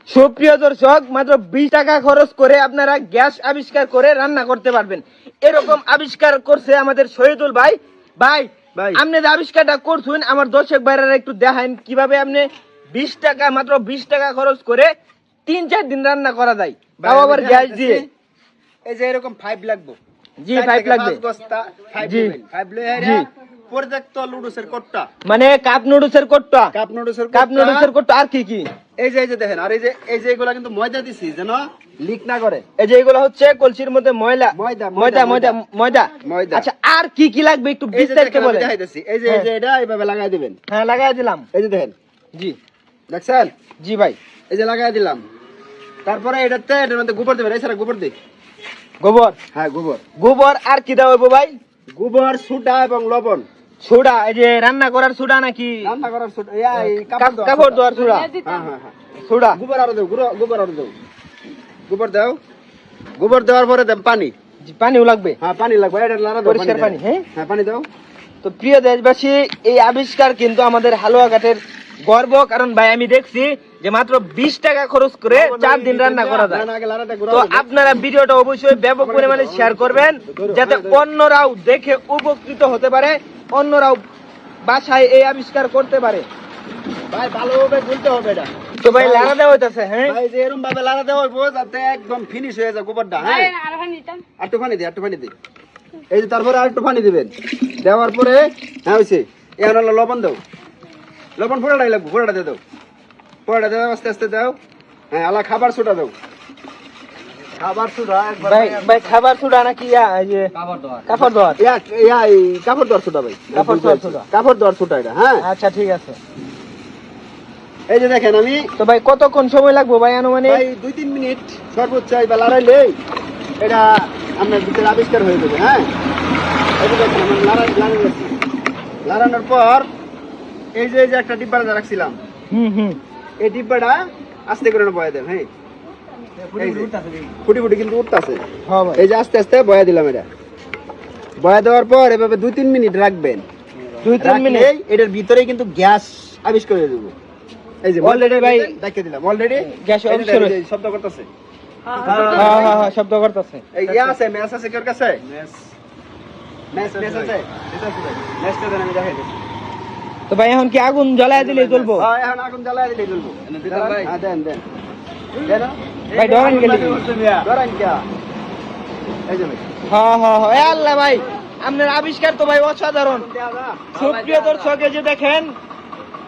সুপ্রিয় দর্শক, মাত্র 20 টাকা খরচ করে আপনারা গ্যাস আবিষ্কার করে রান্না করতে পারবেন। এরকম আবিষ্কার করছে আমাদের শহীদুল ভাই। ভাই আপনি যে আবিষ্কারটা করছেন, আমার দর্শক ভাইরা একটু দেখান কিভাবে আপনি 20 টাকা, মাত্র 20 টাকা খরচ করে 3-4 দিন রান্না করা যায়, তাও আবার গ্যাস দিয়ে। এই যে এরকম 5 লাগবে। জি 5 লাগবে। জি 5 লয়ে পর্যাপ্ত নুডলসের কোটটা, মানে কাপ নুডলসের কোটটা, কাপ নুডলসের কোটটা। আর কি কি? এই যে দেখেন, আর এই যে এগুলা কিন্তু ময়দা দিছি যেন লিক না করে। এই যে এগুলো হচ্ছে কলসির মধ্যে ময়দা। আচ্ছা, আর কি কি লাগবে একটু বিস্তারিত বলেন। দেখাইতেছি। এই যে এটা এইভাবে লাগাই দিবেন। হ্যাঁ, লাগাই দিলাম। এই যে দেখেন। জি দেখছেন? জি ভাই, এই যে লাগাই দিলাম। তারপরে এটার মধ্যে গোবর দিবেন। এই সারা গোবর দিই। গোবর? হ্যাঁ, গোবর। আর কি দেওয়া হইব ভাই? গোবর, সোডা এবং লবণ। সোডা? এই যে রান্না করার সোডা নাকি? রান্না করার সোডা, কাপড় ধোয়ার সোডা? হ্যাঁ। সোডা। গোবর আরো দাও, গোবর আরো দাও। গোবর দাও। গোবর দেওয়ার পরে দেন পানি। জি, পানিও লাগবে। হ্যাঁ, পানি লাগবে। এটা লাড়া দাও, পরিষ্কার পানি। হ্যাঁ, পানি দাও। তো প্রিয় দেশবাসী, এই আবিষ্কার কিন্তু আমাদের হালুয়াঘাটের গর্ব। কারণ ভাই আমি দেখছি যে মাত্র 20 টাকা খরচ করে 4 দিন রান্না করা যায়। তো আপনারা ভিডিওটা অবশ্যই ব্যাপক পরিমাণে শেয়ার করবেন, যাতে অন্যরাও দেখে উপকৃত হতে পারে, অন্যরাও বাসায় এই আবিষ্কার করতে পারে। ভাই ভালোভাবে গুলতে হবে এটা। তো ভাই লাড়া দেওয়া হইতাছে। হ্যাঁ ভাই, যে এরকম ভাবে লাড়া দেওয়া হইবো যাতে একদম ফিনিশ হয়ে যায় গোবরটা। হ্যাঁ, আর একটু পানি দি। এই যে তারপরে আর একটু পানি দিবেন। দেওয়ার পরে হ্যাঁ হইছে। এখন হলো লবণ দাও। লবণ ফোড়াটাই লাগবে, ফোড়াটা দিয়ে দাও। ফোড়াটা দাও, আস্তে আস্তে দাও। হ্যাঁ, আলা খাবার সোডা দাও। খাবার সোডা একবার ভাই খাবার সোডা নাকি এই যে কাপড় ধোয়া? কাপড় দেওয়ার সোডা ভাই, কাপড় দেওয়ার সোডা এটা। হ্যাঁ, আচ্ছা ঠিক আছে। এই যে দেখেন আমি। তো ভাই কতক্ষণ সময় লাগবে ভাই আনুমানিক? ভাই 2-3 মিনিট সর্বোচ্চ বা লড়াইলে এটা আপনার ভিতরে আবিষ্কার হয়ে যাবে। হ্যাঁ, এই যে দেখেন আমি লাড়ানোর পর এই যে একটা ডিব্বাটা রাখছিলাম, এই ডিব্বাটা আস্তে করে বয়া দেন। হ্যাঁ, ফুটি কিন্তু উঠতেছে। এই যে আস্তে আস্তে বয়া দিলাম। এটা বয়া দেওয়ার পর এভাবে 2-3 মিনিট রাখবেন। 2-3 মিনিট এটার ভিতরে কিন্তু গ্যাস আবিষ্কার হয়ে যাবে। এই যে অলরেডি ভাই দেখিয়ে দিলাম। অলরেডি গ্যাস আবিষ্কার হয়ে শব্দ করতেছে। হ্যাঁ শব্দ করতেছে। এই আছে ম্যাচ আছে কার কাছে? ম্যাচ আছে। ম্যাচটা দেন, আমি দেখাই দিই। তো ভাই এখন কি আগুন জ্বালায় দিলে জ্বলবো? হ্যাঁ, এখন আগুন জ্বালায় দিলে জ্বলবো। হ্যাঁ, দেন দেন ভাই, ডরেন গেলি ডরেন কে? এই যে ভাই। হ্যাঁ আল্লাহ ভাই, আপনার আবিষ্কার তো ভাই অসাধারণ। সুপ্রিয় দর্শক, এই যে দেখেন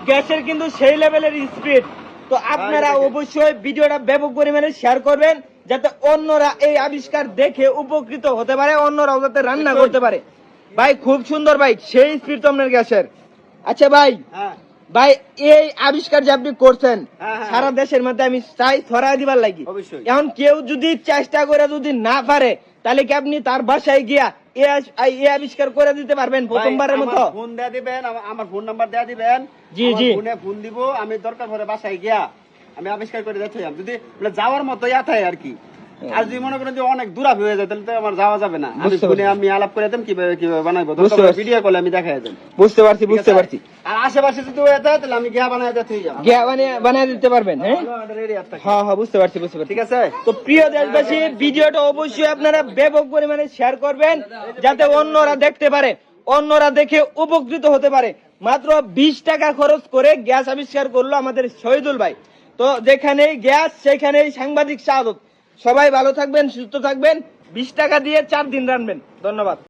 গ্যাসের কিন্তু সেই লেভেলের স্পিড। তো আপনারা অবশ্যই ভিডিওটা ব্যাপক পরিমাণে শেয়ার করবেন, যাতে অন্যরা এই আবিষ্কার দেখে উপকৃত হতে পারে, অন্যরাও যাতে রান্না করতে পারে। ভাই খুব সুন্দর ভাই, সেই স্পিড তো আপনার গ্যাসের। আচ্ছা ভাই, ভাই এই আবিষ্কার যে আপনি করছেন সারা দেশের মধ্যে আমি চাই ছড়াই দিবার লাগি। এখন কেউ যদি চেষ্টা করে যদি না পারে, তাহলে কি আপনি তার বাসায় গিয়া এই আবিষ্কার করে দিতে পারবেন প্রথমবারের মতো? ফোন দেয়া দিবেন, আমার ফোন নাম্বার দেয়া দিবেন। জি ফোন দিব, আমি দরকার পড়ে বাসায় গিয়া আমি আবিষ্কার করে দিতে হইম। যদি যাওয়ার মতো থাকে আর কি। আর যদি মনে করেন যে অনেক দূর হয়ে যায়, তাহলে তো আমার যাওয়া যাবে না। আমি আলাপ করে দেন কিভাবে বানাইবো, ভিডিও কলে আমি দেখাই দেন। বুঝতে পারছি। আর আশেপাশে যদি হয়ে যায়, তাহলে আমি গিয়া বানাই দিতে হইয়া বানিয়ে দিতে পারবেন। হ্যাঁ বুঝতে পারছি। ঠিক আছে। তো প্রিয় দেশবাসী, ভিডিওটা অবশ্যই আপনারা ব্যাপক পরিমাণে শেয়ার করবেন, যাতে অন্যরা দেখতে পারে, অন্যরা দেখে উপকৃত হতে পারে। মাত্র 20 টাকা খরচ করে গ্যাস আবিষ্কার করলো আমাদের শহীদুল ভাই। তো যেখানেই গ্যাস সেখানেই সাংবাদিক শাহাদত। সবাই ভালো থাকবেন, সুস্থ থাকবেন। 20 টাকা দিয়ে 4 দিন রানবেন। ধন্যবাদ।